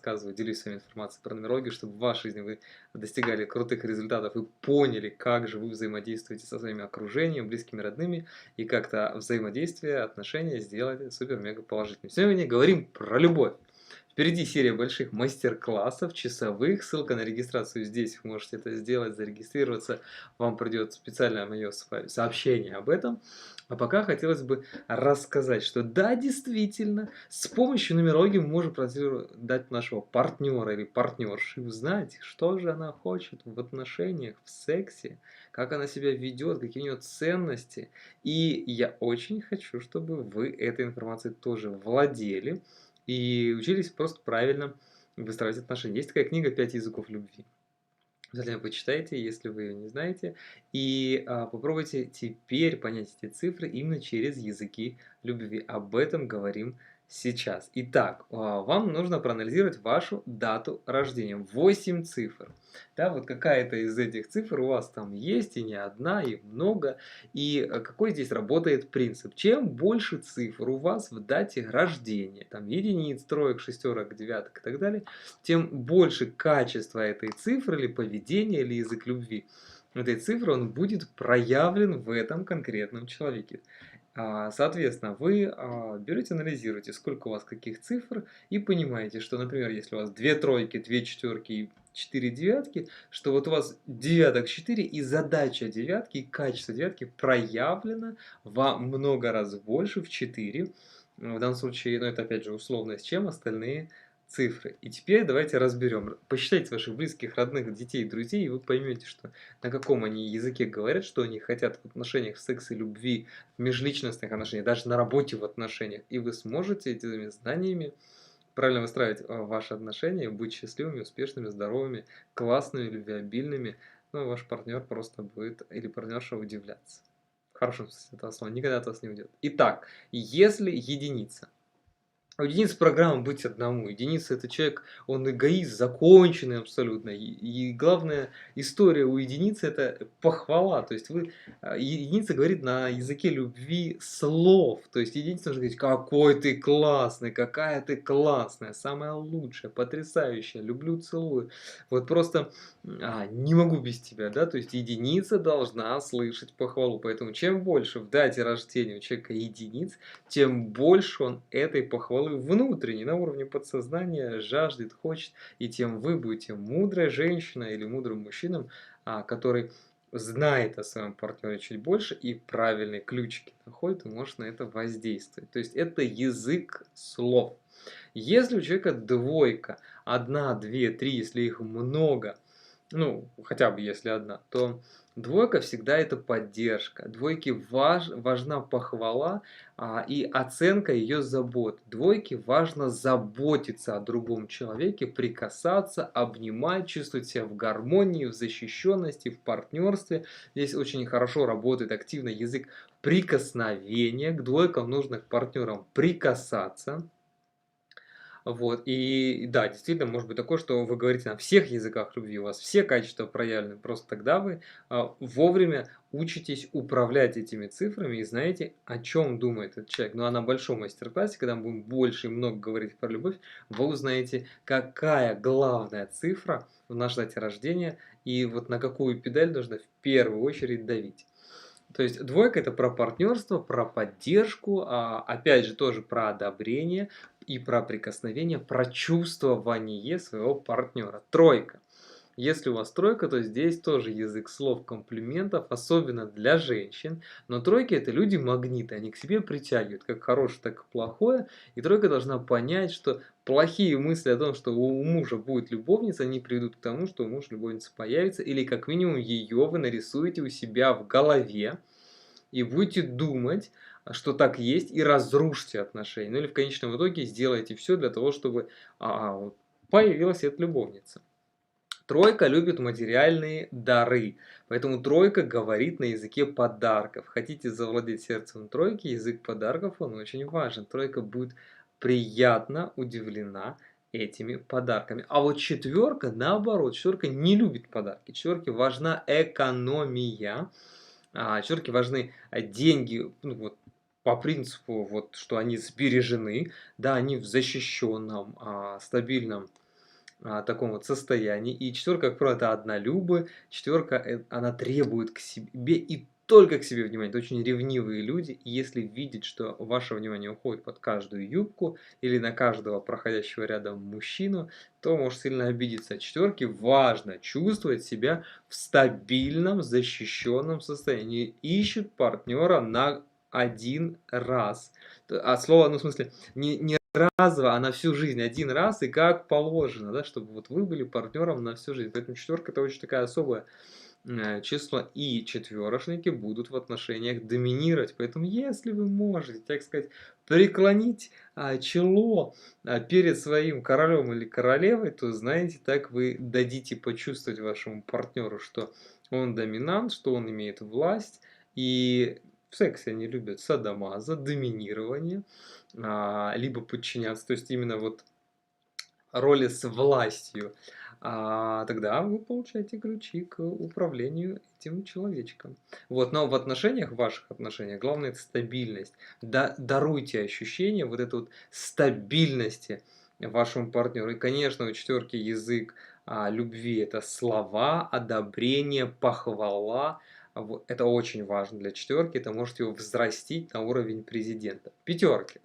рассказываю, делюсь с вами информацией про нумерологию, чтобы в вашей жизни вы достигали крутых результатов и поняли, как же вы взаимодействуете со своим окружением, близкими, родными, и как-то взаимодействие, отношения сделать супер-мега положительным. Сегодня говорим про любовь. Впереди серия больших мастер-классов, часовых. Ссылка на регистрацию здесь. Вы можете это сделать, зарегистрироваться. Вам придет специальное мое сообщение об этом. А пока хотелось бы рассказать, что да, действительно, с помощью нумерологии мы можем дать нашего партнера или партнерши, узнать, что же она хочет в отношениях, в сексе, как она себя ведет, какие у нее ценности. И я очень хочу, чтобы вы этой информацией тоже владели и учились просто правильно выстраивать отношения. Есть такая книга "Пять языков любви". Обязательно почитайте, если вы ее не знаете, и попробуйте теперь понять эти цифры именно через языки любви. Об этом говорим сейчас. Итак, вам нужно проанализировать вашу дату рождения. 8 цифр. Да, вот какая-то из этих цифр у вас там есть, и не одна, и много. И какой здесь работает принцип? Чем больше цифр у вас в дате рождения, там единиц, троек, шестерок, девяток и так далее, тем больше качества этой цифры или поведения, или язык любви этой цифры, он будет проявлен в этом конкретном человеке. Соответственно, вы берете, анализируете, сколько у вас каких цифр, и понимаете, что, например, если у вас 2 тройки, 2 четверки и 4 девятки, что вот у вас девяток 4, и задача девятки, и качество девятки проявлено во много раз больше, в 4. В данном случае, ну это опять же условность, чем остальные цифры. И теперь давайте разберем. Посчитайте ваших близких, родных, детей, друзей, и вы поймете, что на каком они языке говорят, что они хотят в отношениях, в сексе, любви, в межличностных отношениях, даже на работе в отношениях. И вы сможете этими знаниями правильно выстраивать ваши отношения, быть счастливыми, успешными, здоровыми, классными, любвеобильными. Ну, ваш партнер просто будет или партнерша удивляться. В хорошем смысле этого слова. Никогда от вас не уйдет. Итак, если единица. У единицы программа быть одному. Единица это человек, он эгоист, законченный абсолютно. И главная история у единицы это похвала. То есть единица говорит на языке любви слов. То есть единица может говорить, какой ты классный, какая ты классная, самая лучшая, потрясающая, люблю, целую. Вот просто не могу без тебя, да. То есть единица должна слышать похвалу. Поэтому чем больше в дате рождения у человека единиц, тем больше он этой похвалы внутренней, на уровне подсознания жаждет, хочет, и тем вы будете мудрая женщина или мудрым мужчином, который знает о своем партнере чуть больше и правильные ключики находит и может на это воздействовать. То есть это язык слов. Если у человека двойка, одна, две, три, если их много, ну, хотя бы если одна, то двойка всегда это поддержка. Двойке важна похвала и оценка ее забот. Двойке важно заботиться о другом человеке, прикасаться, обнимать, чувствовать себя в гармонии, в защищенности, в партнерстве. Здесь очень хорошо работает активно язык прикосновения. К двойкам нужно к партнерам прикасаться. Вот, и да, действительно, может быть такое, что вы говорите на всех языках любви, у вас все качества проявлены, просто тогда вы вовремя учитесь управлять этими цифрами и знаете, о чем думает этот человек. Ну а на большом мастер-классе, когда мы будем больше и много говорить про любовь, вы узнаете, какая главная цифра в нашей дате рождения и вот на какую педаль нужно в первую очередь давить. То есть двойка это про партнерство, про поддержку, опять же тоже про одобрение и про прикосновение, про чувствование своего партнера. Тройка. Если у вас тройка, то здесь тоже язык слов, комплиментов, особенно для женщин. Но тройки это люди-магниты, они к себе притягивают, как хорошее, так и плохое. И тройка должна понять, что плохие мысли о том, что у мужа будет любовница, они приведут к тому, что у мужа любовница появится. Или как минимум ее вы нарисуете у себя в голове и будете думать, что так есть, и разрушите отношения. Ну или в конечном итоге сделайте все для того, чтобы вот появилась эта любовница. Тройка любит материальные дары, поэтому тройка говорит на языке подарков. Хотите завладеть сердцем тройки, язык подарков он очень важен. Тройка будет приятно удивлена этими подарками. А вот четверка наоборот, четверка не любит подарки. Четверке важна экономия. Четверке важны деньги, ну, вот, по принципу, вот, что они сбережены, да, они в защищенном, стабильном таком вот состоянии. И четверка, как правило, это однолюбы. Четверка, она требует к себе и только к себе внимания. Это очень ревнивые люди. И если видеть, что ваше внимание уходит под каждую юбку или на каждого проходящего рядом мужчину, то может сильно обидеться. Четверке важно чувствовать себя в стабильном, защищенном состоянии. Ищут партнера на один раз. А слово, ну, в смысле, не разово, а на всю жизнь, один раз и как положено, да, чтобы вот вы были партнером на всю жизнь. Поэтому четверка это очень такая особая число, и четверошники будут в отношениях доминировать. Поэтому если вы можете, так сказать, преклонить чело перед своим королем или королевой, то знаете, так вы дадите почувствовать вашему партнеру, что он доминант, что он имеет власть, и в сексе они любят садомаза, доминирование, либо подчиняться, то есть именно вот роли с властью, тогда вы получаете ключи к управлению этим человечком. Вот, но в отношениях, в ваших отношениях, главное это стабильность. Даруйте ощущение вот этой вот стабильности вашему партнеру. И, конечно, у четверки язык любви это слова, одобрение, похвала. Вот, это очень важно для четверки. Это можете его взрастить на уровень президента. Пятерки.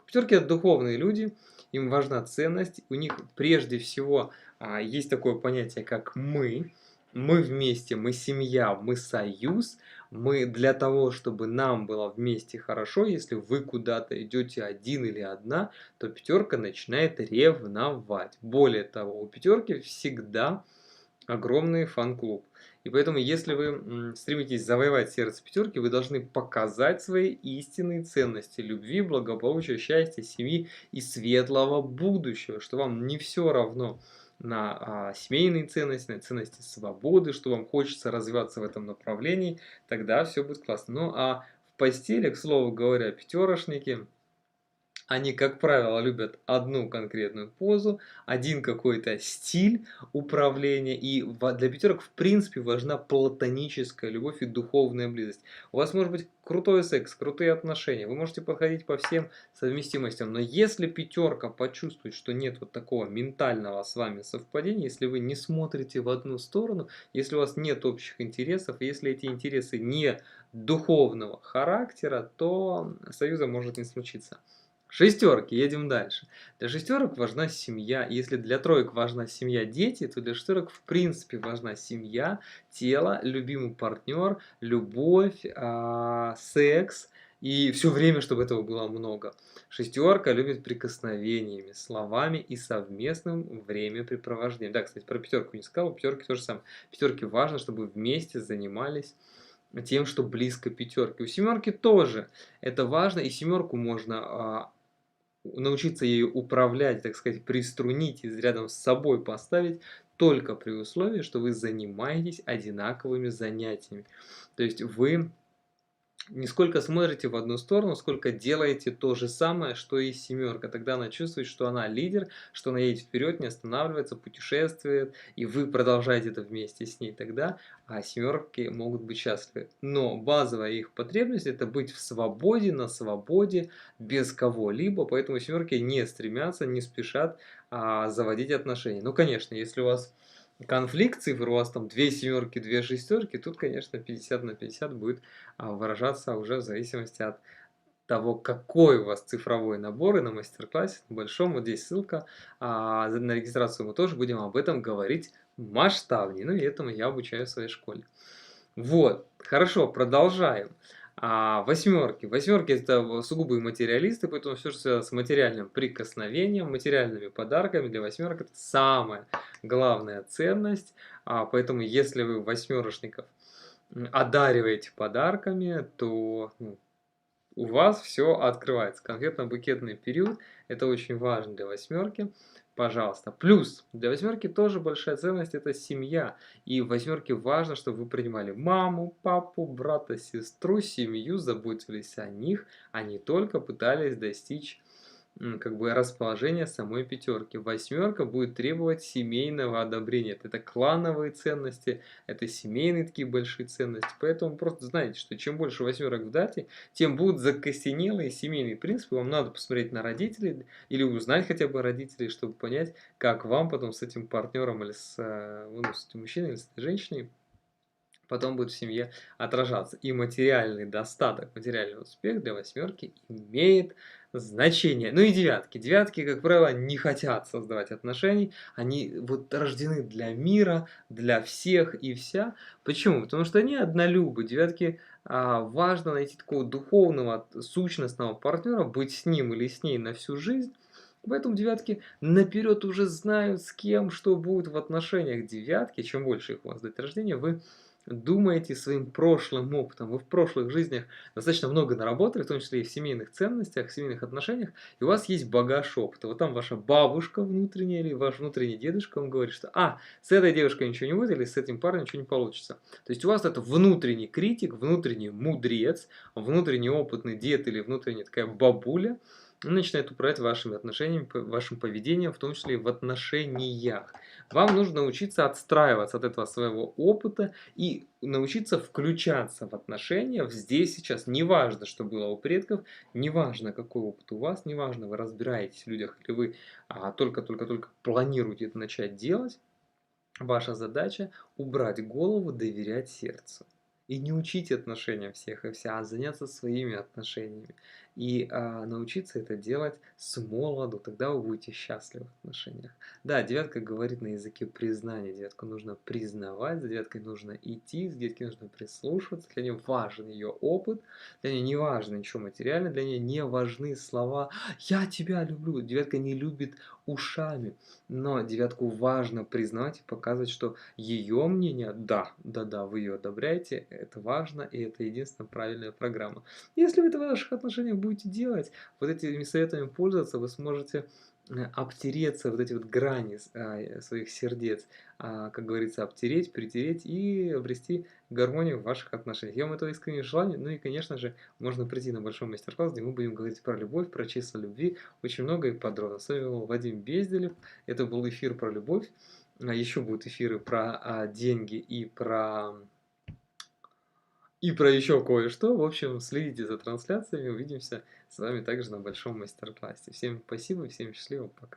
Пятерки это духовные люди, им важна ценность, у них прежде всего есть такое понятие, как мы. Мы вместе, мы семья, мы союз, мы для того, чтобы нам было вместе хорошо, если вы куда-то идете один или одна, то пятерка начинает ревновать. Более того, у пятерки всегда огромный фан-клуб. И поэтому, если вы стремитесь завоевать сердце пятерки, вы должны показать свои истинные ценности любви, благополучия, счастья, семьи и светлого будущего, что вам не все равно на семейные ценности, на ценности свободы, что вам хочется развиваться в этом направлении, тогда все будет классно. Ну а в постели, к слову говоря, пятерошники, они, как правило, любят одну конкретную позу, один какой-то стиль управления. И для пятерок, в принципе, важна платоническая любовь и духовная близость. У вас может быть крутой секс, крутые отношения. Вы можете подходить по всем совместимостям. Но если пятерка почувствует, что нет вот такого ментального с вами совпадения, если вы не смотрите в одну сторону, если у вас нет общих интересов, если эти интересы не духовного характера, то союза может не случиться. Шестерки, едем дальше. Для шестерок важна семья. Если для троек важна семья, дети, то для шестерок в принципе важна семья, тело, любимый партнер, любовь, секс. И все время, чтобы этого было много. Шестерка любит прикосновениями, словами и совместным времяпрепровождением. Да, кстати, про пятерку не сказал, у пятерки то же самое. Пятерке важно, чтобы вместе занимались тем, что близко пятерке. У семерки тоже это важно, и семерку можно научиться ею управлять, так сказать, приструнить и рядом с собой поставить только при условии, что вы занимаетесь одинаковыми занятиями. То есть вы не сколько смотрите в одну сторону, сколько делаете то же самое, что и семерка. Тогда она чувствует, что она лидер, что она едет вперед, не останавливается, путешествует, и вы продолжаете это вместе с ней. Тогда семерки могут быть счастливы. Но базовая их потребность это быть в свободе, на свободе, без кого-либо. Поэтому семерки не стремятся, не спешат заводить отношения. Ну, конечно, если у вас конфликт цифр, у вас там 2 семерки, 2 шестерки, тут, конечно, 50 на 50 будет выражаться уже в зависимости от того, какой у вас цифровой набор. И на мастер-классе большом, вот здесь ссылка на регистрацию, мы тоже будем об этом говорить масштабнее. Ну и этому я обучаю в своей школе. Вот, хорошо, продолжаем. Восьмерки. Восьмерки это сугубые материалисты, поэтому все, что связано с материальным прикосновением, материальными подарками для восьмерок это самая главная ценность. Поэтому если вы восьмерочников одариваете подарками, то у вас все открывается. Конфетно-букетный период это очень важно для восьмерки. Пожалуйста. Плюс для восьмерки тоже большая ценность это семья. И в восьмерке важно, чтобы вы принимали маму, папу, брата, сестру, семью, заботились о них, а не только пытались достичь как бы расположение самой пятерки. Восьмерка будет требовать семейного одобрения. Это клановые ценности, это семейные такие большие ценности. Поэтому просто знайте, что чем больше восьмерок в дате, тем будут закостенелые семейные принципы. Вам надо посмотреть на родителей или узнать хотя бы родителей, чтобы понять, как вам потом с этим партнером или ну, с этим мужчиной или с этой женщиной потом будет в семье отражаться. И материальный достаток, материальный успех для восьмерки имеет значение. Ну и девятки. Девятки, как правило, не хотят создавать отношений. Они вот рождены для мира, для всех и вся. Почему? Потому что они однолюбы. Девятки важно найти такого духовного, сущностного партнера, быть с ним или с ней на всю жизнь. Поэтому девятки наперед уже знают, с кем что будет в отношениях. Девятки, чем больше их у вас дать рождения, вы думаете своим прошлым опытом. Вы в прошлых жизнях достаточно много наработали, в том числе и в семейных ценностях, в семейных отношениях, и у вас есть багаж опыта. Вот там ваша бабушка внутренняя или ваш внутренний дедушка, он говорит, что с этой девушкой ничего не будет или с этим парнем ничего не получится. То есть у вас это внутренний критик, внутренний мудрец, внутренний опытный дед или внутренняя такая бабуля, он начинает управлять вашими отношениями, вашим поведением, в том числе и в отношениях. Вам нужно научиться отстраиваться от этого своего опыта и научиться включаться в отношения здесь сейчас. Неважно, что было у предков, неважно, какой опыт у вас, неважно, вы разбираетесь в людях или вы только-только-только планируете это начать делать. Ваша задача убрать голову, доверять сердцу. И не учить отношения всех и вся, а заняться своими отношениями. И научиться это делать с молоду, тогда вы будете счастливы в отношениях. Да, девятка говорит на языке признания. Девятку нужно признавать, за девяткой нужно идти, с девяткой нужно прислушиваться. Для нее важен ее опыт, для нее не важно ничего материальное, для нее не важны слова «я тебя люблю». Девятка не любит ушами. Но девятку важно признать и показывать, что ее мнение, да, вы ее одобряете, это важно, и это единственная правильная программа. Если вы это в ваших отношениях будете делать, вот этими советами пользоваться, вы сможете обтереться вот эти вот грани своих сердец, как говорится, обтереть, притереть и обрести гармонию в ваших отношениях. Я вам этого искренне желаю. Ну и, конечно же, можно прийти на большой мастер-класс, где мы будем говорить про любовь, про чувство любви, очень много и подробно. С вами был Вадим Безделев. Это был эфир про любовь. Еще будут эфиры про деньги и про еще кое-что. В общем, следите за трансляциями. Увидимся с вами также на большом мастер-классе. Всем спасибо, всем счастливо, пока.